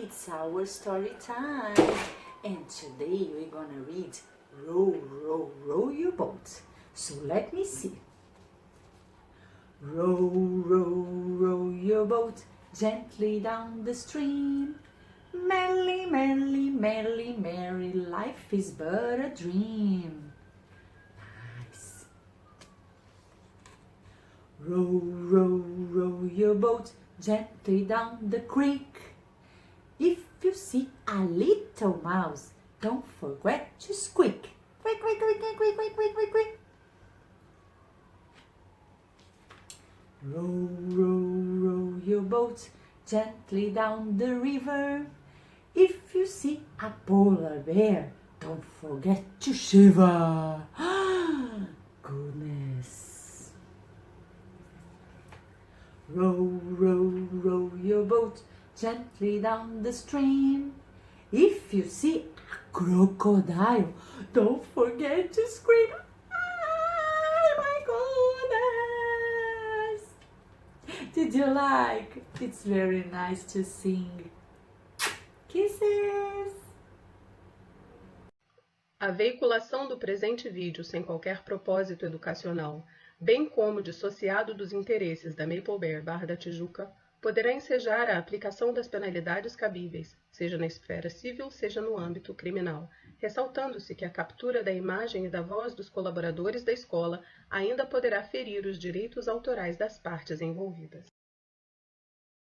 It's our story time, and today we're gonna read Row, Row, Row Your Boat. So let me see. Row, row, row your boat gently down the stream. Merrily, merrily, merrily, merry, life is but a dream. Nice. Row, row, row your boat gently down the creek. If you see a little mouse, don't forget to squeak. Quick, quick, quick, quick, quick, quick, quick, quick, quick. Row, row, row your boat gently down the river. If you see a polar bear, don't forget to shiver. Goodness. Row, row, row your boat gently down the stream. If you see a crocodile, don't forget to scream. My goodness! Did you like? It's very nice to sing. Kisses! A veiculação do presente vídeo sem qualquer propósito educacional, bem como dissociado dos interesses da Maple Bear Barra da Tijuca, poderá ensejar a aplicação das penalidades cabíveis, seja na esfera civil, seja no âmbito criminal, ressaltando-se que a captura da imagem e da voz dos colaboradores da escola ainda poderá ferir os direitos autorais das partes envolvidas.